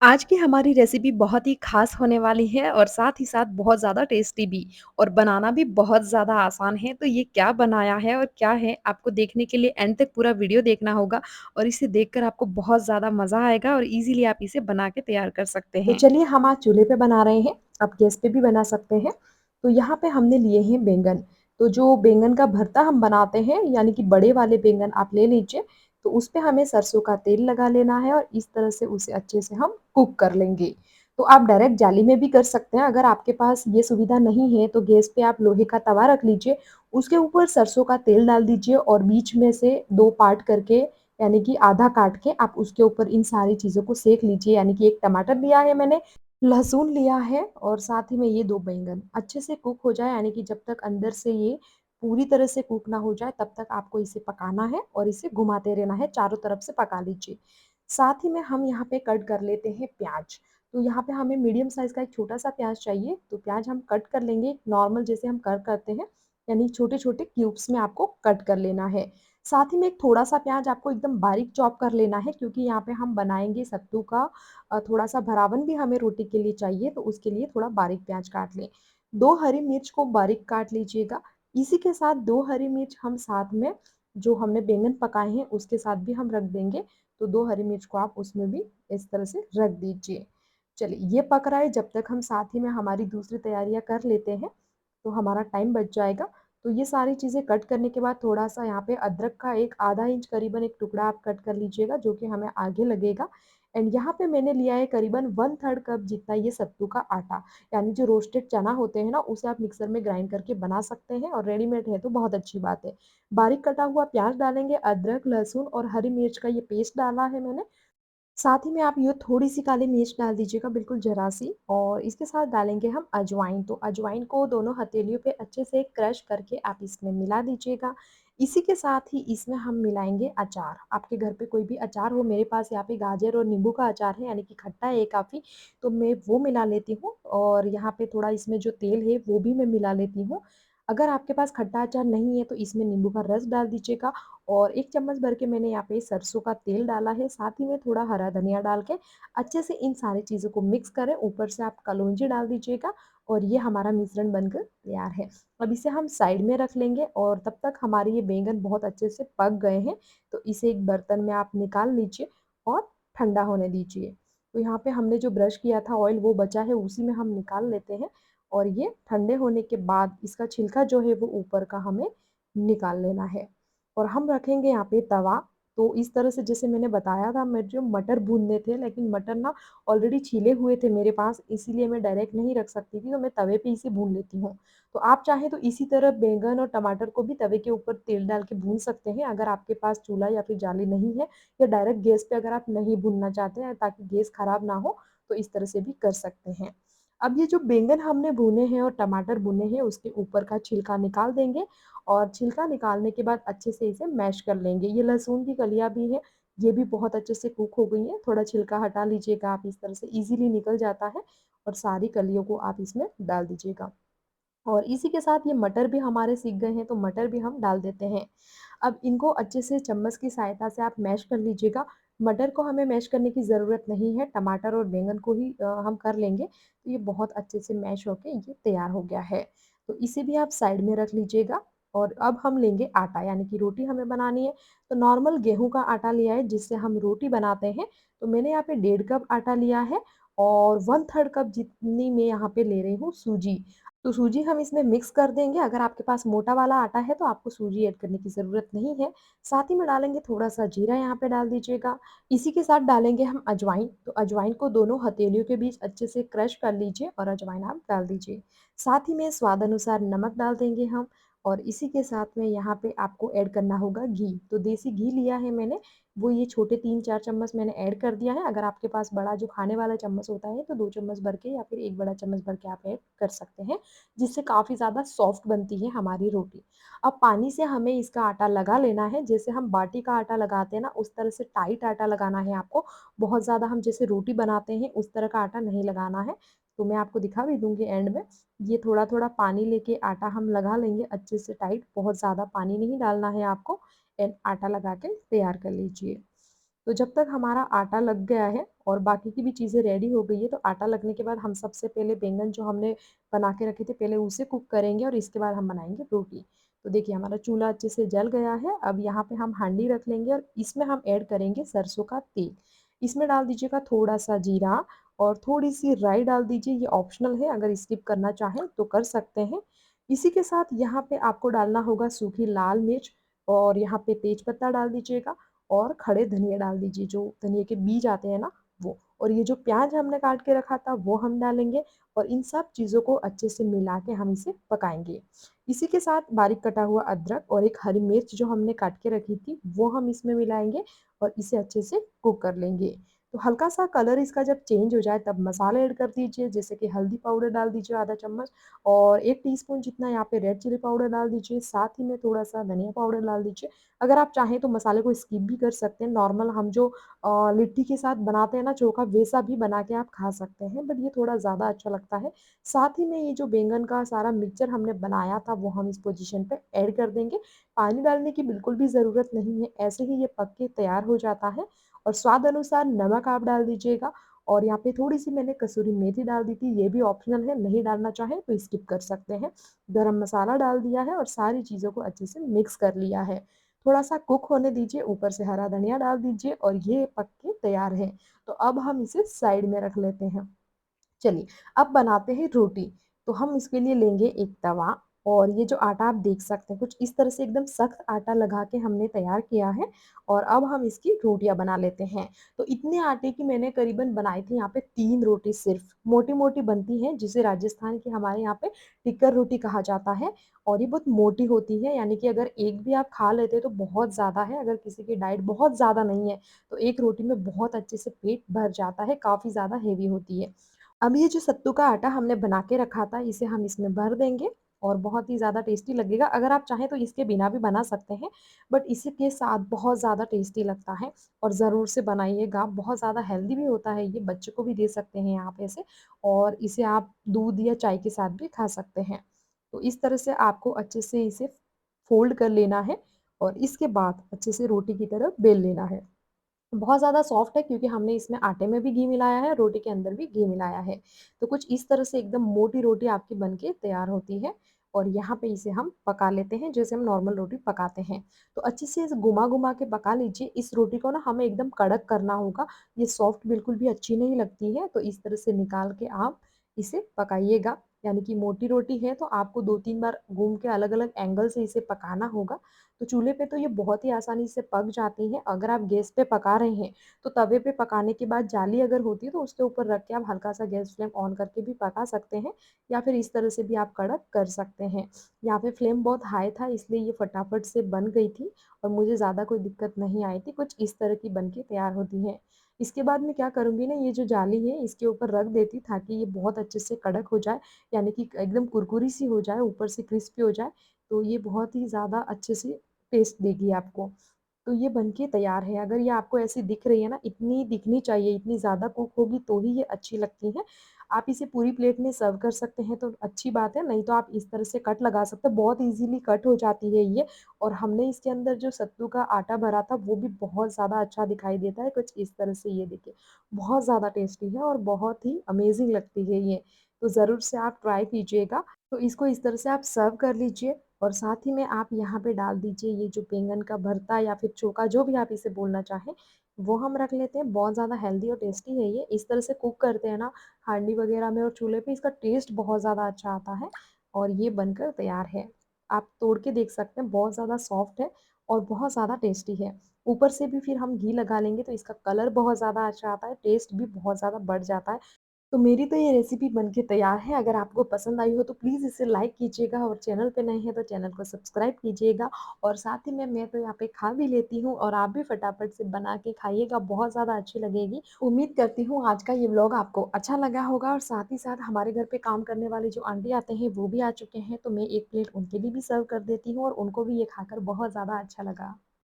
आज की हमारी रेसिपी बहुत ही ख़ास होने वाली है और साथ ही साथ बहुत ज़्यादा टेस्टी भी और बनाना भी बहुत ज़्यादा आसान है। तो ये क्या बनाया है और क्या है, आपको देखने के लिए एंड तक पूरा वीडियो देखना होगा और इसे देखकर आपको बहुत ज़्यादा मज़ा आएगा और ईज़िली आप इसे बना के तैयार कर सकते तो हैं। चलिए हम आज चूल्हे पे बना रहे हैं, आप गैस पे भी बना सकते हैं। तो यहाँ पे हमने लिए हैं बैंगन, तो जो बैंगन का भरता हम बनाते हैं यानी कि बड़े वाले बैंगन आप ले लीजिए, तो उस पे हमें सरसों का तेल लगा लेना है और इस तरह से उसे अच्छे से हम कुक कर लेंगे। तो आप डायरेक्ट जाली में भी कर सकते हैं, अगर आपके पास ये सुविधा नहीं है तो गैस पे आप लोहे का तवा रख लीजिए, उसके ऊपर सरसों का तेल डाल दीजिए और बीच में से 2 पार्ट करके यानी कि आधा काट के आप उसके ऊपर इन सारी चीज़ों को सेंक लीजिए। यानी कि 1 टमाटर लिया है मैंने, लहसुन लिया है और साथ ही में ये 2 बैंगन अच्छे से कुक हो जाए, यानी कि जब तक अंदर से ये पूरी तरह से कुक ना हो जाए तब तक आपको इसे पकाना है और इसे घुमाते रहना है, चारों तरफ से पका लीजिए। साथ ही में हम यहाँ पे कट कर लेते हैं प्याज। तो यहाँ पे हमें मीडियम साइज़ का एक छोटा-सा प्याज चाहिए, तो प्याज हम कट कर लेंगे नॉर्मल जैसे हम कट करते हैं, यानी छोटे-छोटे क्यूब्स में आपको कट कर लेना है। साथ ही में एक थोड़ा-सा प्याज आपको एकदम बारीक चॉप कर लेना है, क्योंकि यहाँ पे हम बनाएँगे सत्तू का थोड़ा-सा भरावन भी हमें रोटी के लिए चाहिए, तो उसके लिए थोड़ा बारीक प्याज काट लें। 2 हरी मिर्च को बारीक काट लीजिएगा। इसी के साथ 2 हरी मिर्च हम साथ में जो हमने बैंगन पकाए हैं उसके साथ भी हम रख देंगे, तो 2 हरी मिर्च को आप उसमें भी इस तरह से रख दीजिए। चलिए ये पक रहा है, जब तक हम साथ ही में हमारी दूसरी तैयारियाँ कर लेते हैं, तो हमारा टाइम बच जाएगा। तो ये सारी चीज़ें कट करने के बाद थोड़ा-सा यहाँ पे अदरक का एक आधा इंच करीबन एक टुकड़ा आप कट कर लीजिएगा, जो कि हमें आगे लगेगा। एंड यहाँ पे मैंने लिया है करीबन 1/3 कप जितना ये सत्तू का आटा, यानी जो रोस्टेड चना होते हैं ना, उसे आप मिक्सर में ग्राइंड करके बना सकते हैं और रेडीमेड है तो बहुत अच्छी बात है। बारीक कटा हुआ प्याज डालेंगे, अदरक, लहसुन और हरी मिर्च का ये पेस्ट डाला है मैंने। साथ ही में आप ये थोड़ी-सी काली मिर्च डाल दीजिएगा, बिल्कुल ज़रा-सी, और इसके साथ डालेंगे हम अजवाइन। तो अजवाइन को दोनों हथेलियों पे अच्छे से क्रश करके आप इसमें मिला दीजिएगा। इसी के साथ ही इसमें हम मिलाएँगे अचार। आपके घर पे कोई भी अचार हो, मेरे पास यहाँ पे गाजर और नींबू का अचार है, यानी कि खट्टा है काफ़ी, तो मैं वो मिला लेती हूँ और यहाँ पे थोड़ा इसमें जो तेल है वो भी मैं मिला लेती हूँ। अगर आपके पास खट्टा अचार नहीं है तो इसमें नींबू का रस डाल दीजिएगा और 1 चम्मच भर के मैंने यहाँ पे सरसों का तेल डाला है, साथ ही में थोड़ा हरा धनिया डाल के अच्छे से इन सारी चीज़ों को मिक्स करें। ऊपर से आप कलौंजी डाल दीजिएगा और ये हमारा मिश्रण बनकर तैयार है। अब इसे हम साइड में रख लेंगे और तब तक हमारे ये बैंगन बहुत अच्छे से पक गए हैं, तो इसे एक बर्तन में आप निकाल लीजिए और ठंडा होने दीजिए। तो यहाँ पे हमने जो ब्रश किया था ऑयल वो बचा है, उसी में हम निकाल लेते हैं और ये ठंडे होने के बाद इसका छिलका जो है वो ऊपर का हमें निकाल लेना है। और हम रखेंगे यहाँ पे तवा, तो इस तरह से जैसे मैंने बताया था, मैं जो मटर भूनने थे, लेकिन मटर ना ऑलरेडी छीले हुए थे मेरे पास, इसीलिए मैं डायरेक्ट नहीं रख सकती थी, तो मैं तवे पे इसे भून लेती हूँ। तो आप चाहें तो इसी तरह बैंगन और टमाटर को भी तवे के ऊपर तेल डाल के भून सकते हैं, अगर आपके पास चूल्हा या फिर जाली नहीं है, या डायरेक्ट गैस पे अगर आप नहीं भूनना चाहते हैं ताकि गैस खराब ना हो, तो इस तरह से भी कर सकते हैं। अब ये जो बैंगन हमने भुने हैं और टमाटर भुने हैं, उसके ऊपर का छिलका निकाल देंगे और छिलका निकालने के बाद अच्छे से इसे मैश कर लेंगे। ये लहसुन की कलियाँ भी हैं, ये भी बहुत अच्छे से कुक हो गई हैं। थोड़ा छिलका हटा लीजिएगा आप, इस तरह से ईज़िली निकल जाता है और सारी कलियों को आप इसमें डाल दीजिएगा। और इसी के साथ ये मटर भी हमारे सीख गए हैं, तो मटर भी हम डाल देते हैं। अब इनको अच्छे से चम्मच की सहायता से आप मैश कर लीजिएगा। मटर को हमें मैश करने की ज़रूरत नहीं है, टमाटर और बैंगन को ही हम कर लेंगे। तो ये बहुत अच्छे से मैश होके ये तैयार हो गया है। तो इसे भी आप साइड में रख लीजिएगा और अब हम लेंगे आटा, यानी कि रोटी हमें बनानी है। तो नॉर्मल गेहूँ का आटा लिया है जिससे हम रोटी बनाते हैं। तो मैंने यहाँ पे 1.5 कप आटा लिया है और 1/3 कप जितनी मैं यहाँ पे ले रही हूँ सूजी। तो सूजी हम इसमें मिक्स कर देंगे। अगर आपके पास मोटा वाला आटा है तो आपको सूजी ऐड करने की ज़रूरत नहीं है। साथ ही में डालेंगे थोड़ा-सा जीरा, यहाँ पे डाल दीजिएगा। इसी के साथ डालेंगे हम अजवाइन, तो अजवाइन को दोनों हथेलियों के बीच अच्छे से क्रश कर लीजिए और अजवाइन आप डाल दीजिए। साथ ही में स्वाद अनुसार नमक डाल देंगे हम और इसी के साथ में यहाँ पे आपको ऐड करना होगा घी। तो देसी घी लिया है मैंने, वो ये छोटे 3-4 चम्मच मैंने ऐड कर दिया है। अगर आपके पास बड़ा जो खाने वाला चम्मच होता है तो 2 चम्मच भर के या फिर 1 बड़ा चम्मच भर के आप ऐड कर सकते हैं, जिससे काफ़ी ज़्यादा सॉफ्ट बनती है हमारी रोटी। अब पानी से हमें इसका आटा लगा लेना है, जैसे हम बाटी का आटा लगाते हैं ना, उस तरह से टाइट आटा लगाना है आपको। बहुत ज़्यादा हम जैसे रोटी बनाते हैं उस तरह का आटा नहीं लगाना है। तो मैं आपको दिखा भी दूँगी एंड में। ये थोड़ा-थोड़ा पानी लेके आटा हम लगा लेंगे अच्छे से टाइट, बहुत ज़्यादा पानी नहीं डालना है आपको, एंड आटा लगा के तैयार कर लीजिए। तो जब तक हमारा आटा लग गया है और बाकी की भी चीज़ें रेडी हो गई है, तो आटा लगने के बाद हम सबसे पहले बैंगन जो हमने बना के रखे थे, पहले उसे कुक करेंगे और इसके बाद हम बनाएँगे रोटी। तो देखिए हमारा चूल्हा अच्छे से जल गया है। अब यहाँ पे हम हांडी रख लेंगे और इसमें हम ऐड करेंगे सरसों का तेल। इसमें डाल दीजिएगा थोड़ा-सा जीरा और थोड़ी-सी राई डाल दीजिए, ये ऑप्शनल है, अगर स्किप करना चाहें तो कर सकते हैं। इसी के साथ यहाँ पे आपको डालना होगा सूखी लाल मिर्च और यहाँ पे तेज पत्ता डाल दीजिएगा और खड़े धनिया डाल दीजिए, जो धनिया के बीज आते हैं ना वो। और ये जो प्याज़ हमने काट के रखा था वो हम डालेंगे और इन सब चीज़ों को अच्छे से मिला के हम इसे पकाएँगे। इसी के साथ बारीक कटा हुआ अदरक और एक हरी मिर्च जो हमने काट के रखी थी, वो हम इसमें मिलाएँगे और इसे अच्छे से कुक कर लेंगे। तो हल्का-सा कलर इसका जब चेंज हो जाए तब मसाले ऐड कर दीजिए, जैसे कि हल्दी पाउडर डाल दीजिए आधा चम्मच और 1 टीस्पून जितना यहाँ पे रेड चिली पाउडर डाल दीजिए, साथ ही में थोड़ा-सा धनिया पाउडर डाल दीजिए। अगर आप चाहें तो मसाले को स्किप भी कर सकते हैं, नॉर्मल हम जो लिट्टी के साथ बनाते हैं ना चोखा, वैसा भी बना के आप खा सकते हैं, बट ये थोड़ा ज़्यादा अच्छा लगता है। साथ ही में ये जो बैंगन का सारा मिक्सचर हमने बनाया था, वो हम इस पोजीशन पे ऐड कर देंगे। पानी डालने की बिल्कुल भी ज़रूरत नहीं है, ऐसे ही ये पक के तैयार हो जाता है और स्वाद अनुसार नमक आप डाल दीजिएगा और यहाँ पे थोड़ी-सी मैंने कसूरी मेथी डाल दी थी, ये भी ऑप्शनल है, नहीं डालना चाहें तो स्किप कर सकते हैं। गरम मसाला डाल दिया है और सारी चीज़ों को अच्छे से मिक्स कर लिया है। थोड़ा-सा कुक होने दीजिए, ऊपर से हरा धनिया डाल दीजिए और ये पक के तैयार है। तो अब हम इसे साइड में रख लेते हैं। चलिए, अब बनाते हैं रोटी। तो हम इसके लिए लेंगे एक तवा और ये जो आटा आप देख सकते हैं, कुछ इस तरह से एकदम सख्त आटा लगा के हमने तैयार किया है और अब हम इसकी रोटियाँ बना लेते हैं। तो इतने आटे की मैंने करीबन बनाई थी यहाँ पे 3 रोटी सिर्फ़, मोटी-मोटी बनती हैं, जिसे राजस्थान के हमारे यहाँ पे टिक्कर रोटी कहा जाता है और ये बहुत मोटी होती है, यानी कि अगर एक भी आप खा लेते हैं तो बहुत ज़्यादा है, अगर किसी की डाइट बहुत ज़्यादा नहीं है, तो एक रोटी में बहुत अच्छे से पेट भर जाता है, काफ़ी ज़्यादा हेवी होती है। अब ये जो सत्तू का आटा हमने बना के रखा था, इसे हम इसमें भर देंगे और बहुत ही ज़्यादा टेस्टी लगेगा। अगर आप चाहें तो इसके बिना भी बना सकते हैं, बट इसके साथ बहुत ज़्यादा टेस्टी लगता है और ज़रूर से बनाइएगा। बहुत ज़्यादा हेल्दी भी होता है ये, बच्चों को भी दे सकते हैं आप इसे और इसे आप दूध या चाय के साथ भी खा सकते हैं। तो इस तरह से आपको अच्छे से इसे फ़ोल्ड कर लेना है और इसके बाद अच्छे से रोटी की तरह बेल लेना है। बहुत ज़्यादा सॉफ्ट है क्योंकि हमने इसमें आटे में भी घी मिलाया है, रोटी के अंदर भी घी मिलाया है। तो कुछ इस तरह से एकदम मोटी रोटी आपकी बन के तैयार होती है और यहाँ पे इसे हम पका लेते हैं, जैसे हम नॉर्मल रोटी पकाते हैं। तो अच्छे से इसे घुमा-घुमा के पका लीजिए। इस रोटी को ना हमें एकदम कड़क करना होगा, ये सॉफ्ट बिल्कुल भी अच्छी नहीं लगती है, तो इस तरह से निकाल के आप इसे पकाइएगा। यानी कि मोटी रोटी है तो आपको 2-3 बार घूम के अलग-अलग एंगल से इसे पकाना होगा। तो चूल्हे पे तो ये बहुत ही आसानी से पक जाती हैं। अगर आप गैस पे पका रहे हैं, तो तवे पे पकाने के बाद जाली अगर होती है तो उसके ऊपर रख के आप हल्का-सा गैस फ्लेम ऑन करके भी पका सकते हैं या फिर इस तरह से भी आप कड़क कर सकते हैं। यहाँ पे फ्लेम बहुत हाई था इसलिए ये फटाफट से बन गई थी और मुझे ज़्यादा कोई दिक्कत नहीं आई थी। कुछ इस तरह की बन के तैयार होती हैं। इसके बाद मैं क्या करूँगी ना, ये जो जाली है इसके ऊपर रख देती ताकि ये बहुत अच्छे से कड़क हो जाए, यानी कि एकदम कुरकुरी सी हो जाए, ऊपर से क्रिस्पी हो जाए। तो ये बहुत ही ज़्यादा अच्छे से टेस्ट देगी आपको। तो ये बन के तैयार है। अगर ये आपको ऐसी दिख रही है ना, इतनी दिखनी चाहिए, इतनी ज़्यादा कुक होगी तो ही ये अच्छी लगती हैं। आप इसे पूरी प्लेट में सर्व कर सकते हैं तो अच्छी बात है, नहीं तो आप इस तरह से कट लगा सकते हैं। बहुत ईज़िली कट हो जाती है ये और हमने इसके अंदर जो सत्तू का आटा भरा था वो भी बहुत ज़्यादा अच्छा दिखाई देता है। कुछ इस तरह से ये देखिए, बहुत ज़्यादा टेस्टी है और बहुत ही अमेज़िंग लगती है ये। तो ज़रूर से आप ट्राई कीजिएगा। तो इसको इस तरह से आप सर्व कर लीजिए और साथ ही में आप यहाँ पे डाल दीजिए ये जो बैंगन का भरता या फिर चोखा जो भी आप इसे बोलना चाहें, वो हम रख लेते हैं। बहुत ज़्यादा हेल्दी और टेस्टी है ये। इस तरह से कुक करते हैं ना हांडी वगैरह में और चूल्हे पे, इसका टेस्ट बहुत ज़्यादा अच्छा आता है और ये बनकर तैयार है। आप तोड़ के देख सकते हैं, बहुत ज़्यादा सॉफ्ट है और बहुत ज़्यादा टेस्टी है। ऊपर से भी फिर हम घी लगा लेंगे तो इसका कलर बहुत ज़्यादा अच्छा आता है, टेस्ट भी बहुत ज़्यादा बढ़ जाता है। तो मेरी तो ये रेसिपी बनके तैयार है। अगर आपको पसंद आई हो तो प्लीज़ इसे लाइक कीजिएगा और चैनल पे नए हैं तो चैनल को सब्सक्राइब कीजिएगा और साथ ही में मैं तो यहाँ पे खा भी लेती हूँ और आप भी फटाफट से बना के खाइएगा, बहुत ज़्यादा अच्छी लगेगी। उम्मीद करती हूँ आज का ये व्लॉग आपको अच्छा लगा होगा और साथ ही साथ हमारे घर पे काम करने वाले जो आंटी आते हैं वो भी आ चुके हैं, तो मैं 1 प्लेट उनके लिए भी सर्व कर देती हूँ और उनको भी ये खाकर बहुत ज़्यादा अच्छा लगा।